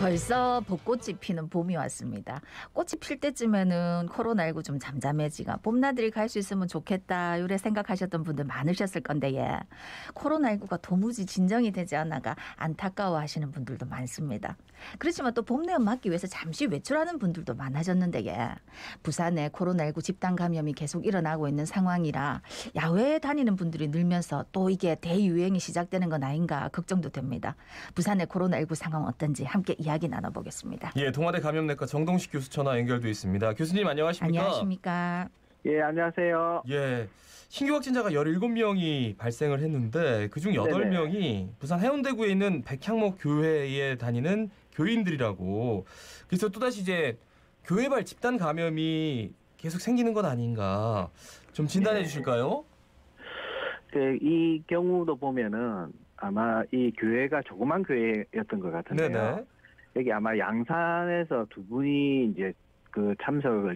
벌써 벚꽃이 피는 봄이 왔습니다. 꽃이 필 때쯤에는 코로나19 좀 잠잠해지가 봄나들이 갈 수 있으면 좋겠다 이래 생각하셨던 분들 많으셨을 건데 코로나19가 도무지 진정이 되지 않아가 안타까워하시는 분들도 많습니다. 그렇지만 또 봄 내음 맞기 위해서 잠시 외출하는 분들도 많아졌는데 부산에 코로나19 집단 감염이 계속 일어나고 있는 상황이라 야외에 다니는 분들이 늘면서 또 이게 대유행이 시작되는 건 아닌가 걱정도 됩니다. 부산의 코로나19 상황 어떤지 함께 이야기 나눠보겠습니다. 예, 동아대 감염내과 정동식 교수 전화 연결돼 있습니다. 교수님 안녕하십니까? 안녕하십니까? 예, 안녕하세요. 예, 신규 확진자가 17명이 발생을 했는데 그중 8명이 부산 해운대구에 있는 백향목 교회에 다니는 교인들이라고. 그래서 또다시 이제 교회발 집단 감염이 계속 생기는 건 아닌가 좀 진단해 주실까요? 이 경우도 보면은 아마 이 교회가 조그만 교회였던 것 같은데요. 네네. 여기 아마 양산에서 두 분이 이제 그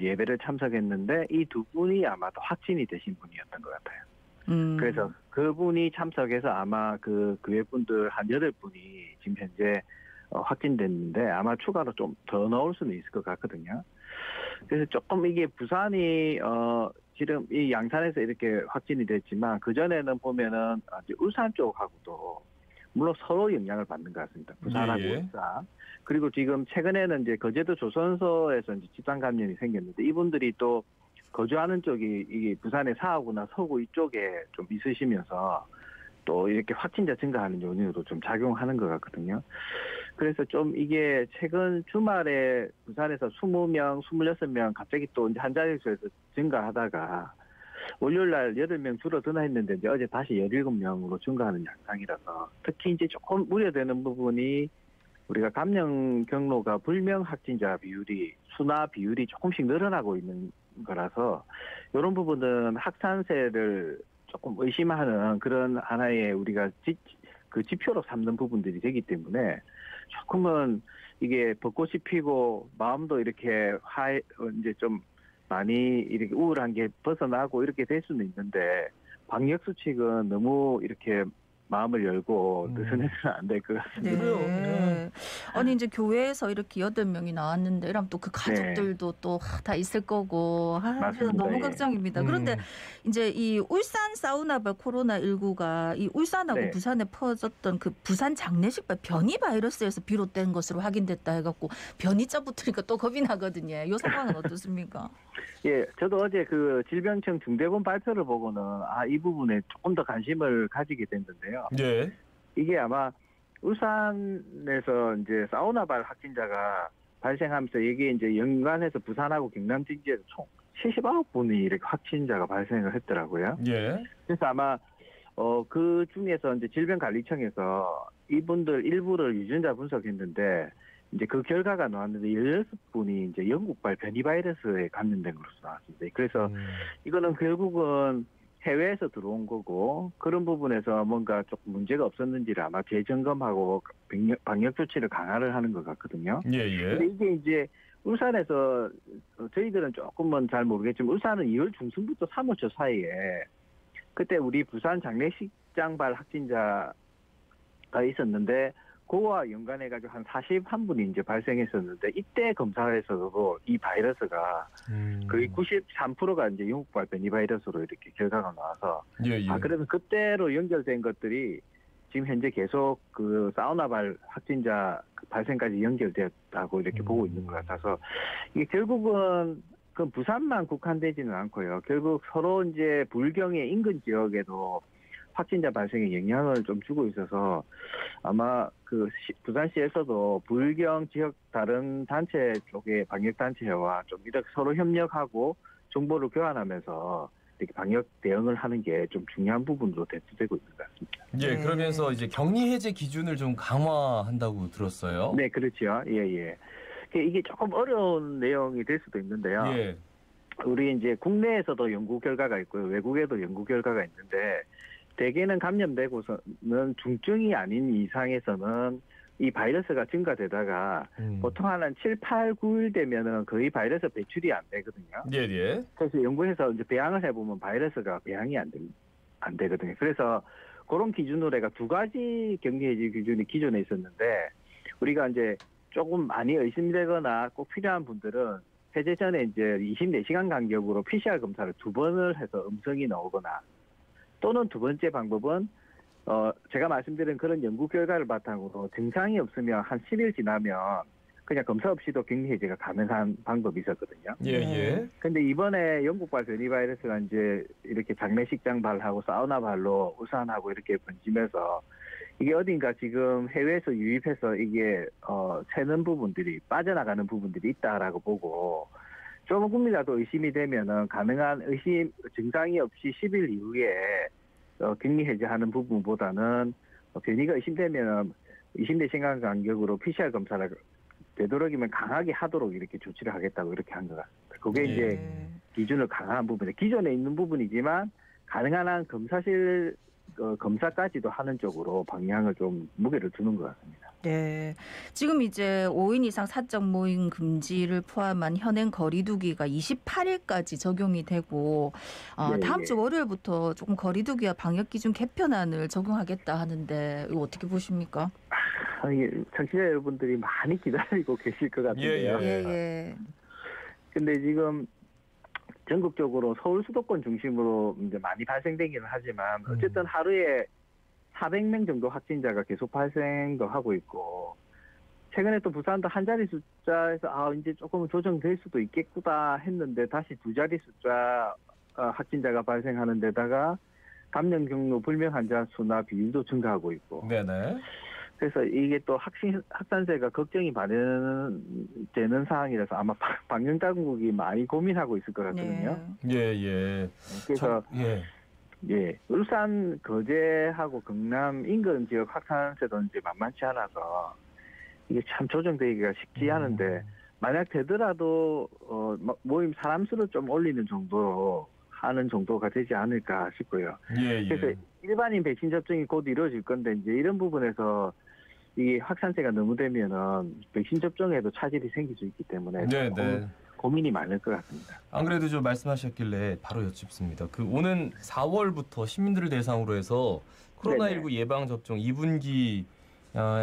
예배를 참석했는데 이 두 분이 아마도 확진이 되신 분이었던 것 같아요. 그래서 그분이 참석해서 아마 그 교회 분들 한 8분이 지금 현재 확진됐는데 아마 추가로 좀 더 넣을 수는 있을 것 같거든요. 그래서 조금 이게 부산이 지금 이 양산에서 이렇게 확진이 됐지만 그전에는 보면은 울산 쪽하고도 물론 서로 영향을 받는 것 같습니다. 부산하고 울산. 그리고 지금 최근에는 이제 거제도 조선소에서 이제 집단 감염이 생겼는데 이분들이 또 거주하는 쪽이 이게 부산의 사하구나 서구 이쪽에 좀 있으시면서 또 이렇게 확진자 증가하는 요인으로 좀 작용하는 것 같거든요. 그래서 좀 이게 최근 주말에 부산에서 20명, 26명 갑자기 또 이제 한 자릿수에서 증가하다가 월요일 날 8명 줄어드나 했는데 이제 어제 다시 17명으로 증가하는 양상이라서 특히 이제 조금 우려되는 부분이 우리가 감염 경로가 불명 확진자 비율이 순화 비율이 조금씩 늘어나고 있는 거라서 이런 부분은 확산세를 조금 의심하는 그런 하나의 우리가 그 지표로 삼는 부분들이 되기 때문에 조금은 이게 벚꽃이 피고 마음도 이렇게 이제 좀 많이 이렇게 우울한 게 벗어나고 이렇게 될 수는 있는데 방역 수칙은 너무 이렇게 마음을 열고 느슨해서는 안 될 것 같습니다. 네. 아니 이제 교회에서 이렇게 8명이 나왔는데 이러면 또 그 가족들도 또 다 있을 거고 그래서 너무 걱정입니다. 그런데 이제 이 울산 사우나발 코로나19가 이 울산하고 부산에 퍼졌던 그 부산 장례식발 변이 바이러스에서 비롯된 것으로 확인됐다 해갖고 변이자 붙으니까 또 겁이 나거든요. 이 상황은 어떻습니까? 예, 저도 어제 그 질병청 중대본 발표를 보고는 이 부분에 조금 더 관심을 가지게 됐는데요. 네. 이게 아마 울산에서 이제 사우나발 확진자가 발생하면서 이게 이제 연관해서 부산하고 경남 지역에서 총 79분이 이렇게 확진자가 발생을 했더라고요. 예. 그래서 아마 그 중에서 이제 질병관리청에서 이분들 일부를 유전자 분석했는데 이제 그 결과가 나왔는데 16분이 이제 영국발 변이 바이러스에 감염된 것으로 나왔습니다. 그래서 이거는 결국은 해외에서 들어온 거고 그런 부분에서 뭔가 조금 문제가 없었는지를 아마 재점검하고 방역 조치를 강화를 하는 것 같거든요. 예. 근데 이게 이제 울산에서 저희들은 조금은 잘 모르겠지만 울산은 2월 중순부터 3월 초 사이에 그때 우리 부산 장례식장발 확진자가 있었는데 그와 연관해가지고 한 41분이 이제 발생했었는데 이때 검사에서도 이 바이러스가 거의 93%가 이제 영국발 변이 바이러스로 이렇게 결과가 나와서 그래서 그때로 연결된 것들이 지금 현재 계속 그 사우나발 확진자 발생까지 연결되었다고 이렇게 보고 있는 것 같아서 이게 결국은 그 부산만 국한되지는 않고요. 결국 서로 이제 불경의 인근 지역에도 확진자 발생에 영향을 좀 주고 있어서 아마 그 부산시에서도 불경 지역 다른 단체 쪽의 방역 단체와 좀 이렇게 서로 협력하고 정보를 교환하면서 이렇게 방역 대응을 하는 게 좀 중요한 부분으로 대두되고 있는 것 같습니다. 예, 그러면서 이제 격리 해제 기준을 좀 강화한다고 들었어요. 네, 그렇죠. 예. 이게 조금 어려운 내용이 될 수도 있는데요. 예. 우리 이제 국내에서도 연구 결과가 있고요. 외국에도 연구 결과가 있는데 대개는 감염되고서는 중증이 아닌 이상에서는 이 바이러스가 증가되다가 보통 한 7, 8, 9일 되면은 거의 바이러스 배출이 안 되거든요. 예. 그래서 연구해서 이제 배양을 해보면 바이러스가 배양이 안 되거든요. 그래서 그런 기준으로 해가 두 가지 격리 해제 기준이 기존에 있었는데 우리가 이제 조금 많이 의심되거나 꼭 필요한 분들은 해제 전에 이제 24시간 간격으로 PCR 검사를 2번을 해서 음성이 나오거나 또는 두 번째 방법은 제가 말씀드린 그런 연구 결과를 바탕으로 증상이 없으면 한 10일 지나면 그냥 검사 없이도 격리 해제가 가능한 방법이 있었거든요. 예. 근데 이번에 영국발 변이 바이러스가 이제 이렇게 장례식장 발하고 사우나 발로 우산하고 이렇게 번지면서 이게 어딘가 지금 해외에서 유입해서 이게 새는 부분들이 빠져나가는 부분들이 있다라고 보고 조금이라도 의심이 되면은 가능한 의심 증상이 없이 10일 이후에 격리 해제하는 부분보다는 변이가 의심되면 24시간 간격으로 PCR 검사를 되도록이면 강하게 하도록 이렇게 조치를 하겠다고 이렇게 한 것 같습니다. 그게 이제 기준을 강화한 부분에 기존에 있는 부분이지만 가능한 한 검사실 검사까지도 하는 쪽으로 방향을 좀 무게를 두는 것 같습니다. 네. 지금 이제 5인 이상 사적 모임 금지를 포함한 현행 거리두기가 28일까지 적용이 되고 다음 주 월요일부터 조금 거리두기와 방역 기준 개편안을 적용하겠다 하는데 이거 어떻게 보십니까? 청취자 여러분들이 많이 기다리고 계실 것 같은데요. 근데 지금 전국적으로 서울 수도권 중심으로 이제 많이 발생되기는 하지만 어쨌든 하루에 400명 정도 확진자가 계속 발생도 하고 있고 최근에 또 부산도 한 자리 숫자에서 이제 조금 조정될 수도 있겠구나 했는데 다시 두 자리 숫자 확진자가 발생하는 데다가 감염 경로 불명 환자 수나 비율도 증가하고 있고. 네네. 그래서 이게 또 확산세가 걱정이 되는 상황이라서 아마 방역 당국이 많이 고민하고 있을 것 같거든요. 예. 그래서 울산, 거제하고 경남 인근 지역 확산세도 이제 만만치 않아서 이게 참 조정되기가 쉽지 않은데 만약 되더라도 모임 사람 수를 좀 올리는 정도로 하는 정도가 되지 않을까 싶고요. 그래서 일반인 백신 접종이 곧 이루어질 건데 이제 이런 부분에서 이 확산세가 너무 되면은 백신 접종에도 차질이 생길 수 있기 때문에 고민이 많을 것 같습니다. 안 그래도 좀 말씀하셨길래 바로 여쭙습니다. 그 오는 4월부터 시민들을 대상으로 해서 코로나19 예방 접종 2분기에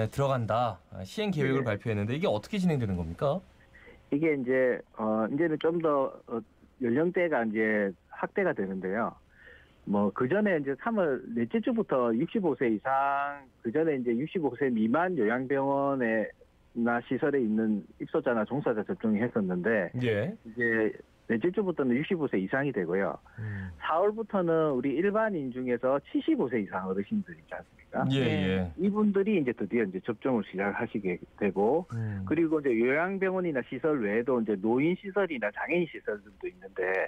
들어간다 시행 계획을 발표했는데 이게 어떻게 진행되는 겁니까? 이게 이제 이제는 좀 더 연령대가 이제 확대가 되는데요. 그 전에 이제 3월 넷째 주부터 65세 이상, 그 전에 이제 65세 미만 요양병원나 시설에 있는 입소자나 종사자 접종이 했었는데, 이제 넷째 주부터는 65세 이상이 되고요. 4월부터는 우리 일반인 중에서 75세 이상 어르신들 있지 않습니까? 이분들이 이제 드디어 이제 접종을 시작하시게 되고, 그리고 이제 요양병원이나 시설 외에도 이제 노인 시설이나 장애인 시설들도 있는데,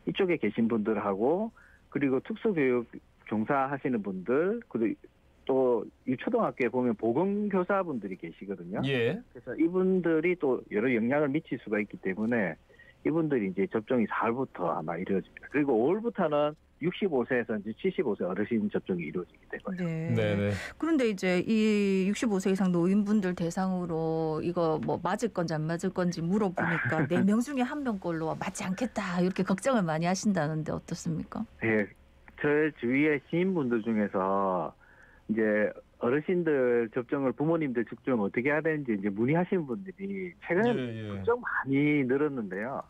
이쪽에 계신 분들하고 그리고 특수교육 종사하시는 분들, 그리고 또 유초등학교에 보면 보건교사분들이 계시거든요. 그래서 이분들이 또 여러 영향을 미칠 수가 있기 때문에 이분들이 이제 접종이 4월부터 아마 이루어집니다. 그리고 5월부터는 65세에서 이제 75세 어르신 접종이 이루어지게 되고요. 그런데 이제 이 65세 이상 노인분들 대상으로 이거 뭐 맞을 건지 안 맞을 건지 물어보니까 4명 중에 1명꼴로 맞지 않겠다 이렇게 걱정을 많이 하신다는데 어떻습니까? 저 주위의 지인분들 중에서 이제 어르신들 접종을 부모님들 접종 어떻게 해야 되는지 이제 문의하시는 분들이 최근에 걱정 많이 늘었는데요.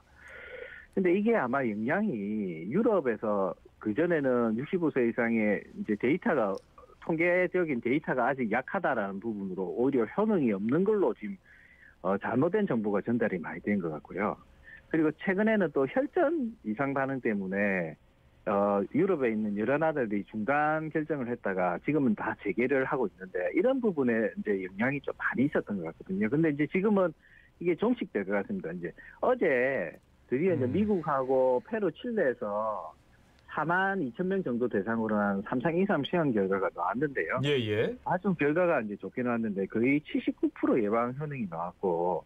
근데 이게 아마 영향이 유럽에서 그전에는 65세 이상의 이제 데이터가 통계적인 데이터가 아직 약하다라는 부분으로 오히려 효능이 없는 걸로 지금 잘못된 정보가 전달이 많이 된 것 같고요. 그리고 최근에는 또 혈전 이상 반응 때문에 유럽에 있는 여러 나라들이 중단 결정을 했다가 지금은 다 재개를 하고 있는데 이런 부분에 이제 영향이 좀 많이 있었던 것 같거든요. 근데 이제 지금은 이게 종식될 것 같습니다. 이제 어제 드디어 이제 미국하고 페루, 칠레에서 42,000명 정도 대상으로 한 3상 이상 시험 결과가 나왔는데요. 아주 결과가 이제 좋게 나왔는데 거의 79% 예방 효능이 나왔고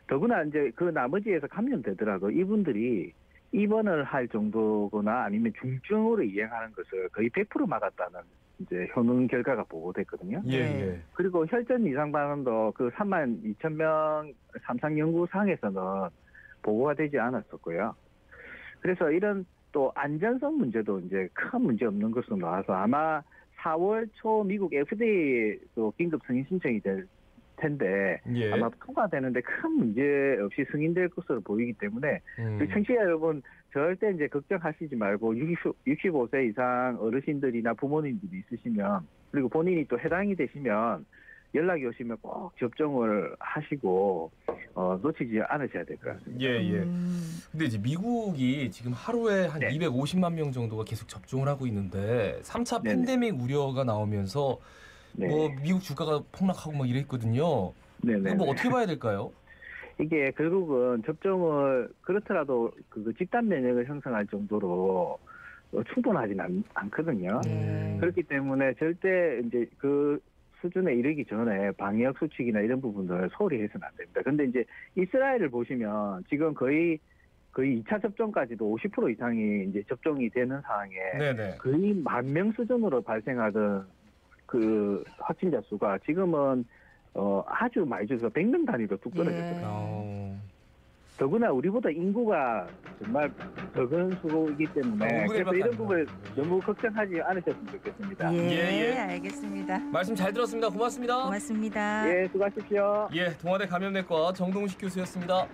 더구나 이제 그 나머지에서 감염되더라도 이분들이 입원을 할 정도거나 아니면 중증으로 이행하는 것을 거의 100% 막았다는 이제 효능 결과가 보고됐거든요. 그리고 혈전 이상 반응도 그 32,000명 삼상 연구상에서는 보고가 되지 않았었고요. 그래서 이런 또 안전성 문제도 이제 큰 문제 없는 것으로 나와서 아마 4월 초 미국 FDA도 긴급 승인 신청이 될 텐데 예. 아마 통과되는데 큰 문제 없이 승인될 것으로 보이기 때문에 우리 청취자 여러분 절대 이제 걱정하시지 말고 65세 이상 어르신들이나 부모님들이 있으시면 그리고 본인이 또 해당이 되시면 연락이 오시면 꼭 접종을 하시고 놓치지 않으셔야 될 것 같습니다. 예, 예. 근데 이제 미국이 지금 하루에 한 네. 250만 명 정도가 계속 접종을 하고 있는데 3차 네네. 팬데믹 우려가 나오면서 네. 뭐 미국 주가가 폭락하고 막 이랬거든요. 네네. 이거 뭐 어떻게 봐야 될까요? 이게 결국은 접종을 그렇더라도 그 집단 면역을 형성할 정도로 충분하지는 않거든요. 그렇기 때문에 절대 이제 그 수준에 이르기 전에 방역 수칙이나 이런 부분들 소홀히 해서는 안 됩니다. 근데 이제 이스라엘을 보시면 지금 거의 2차 접종까지도 50% 이상이 이제 접종이 되는 상황에 네네. 거의 10,000명 수준으로 발생하던 그 확진자 수가 지금은 아주 많이 줄어서 100명 단위로 뚝 떨어졌거든요. 더구나 우리보다 인구가 정말 적은 수이기 때문에 그래서 이런 부분을 너무 걱정하지 않으셨으면 좋겠습니다. 예, 알겠습니다. 말씀 잘 들었습니다. 고맙습니다. 고맙습니다. 예, 수고하십시오. 예, 동아대 감염내과 정동식 교수였습니다.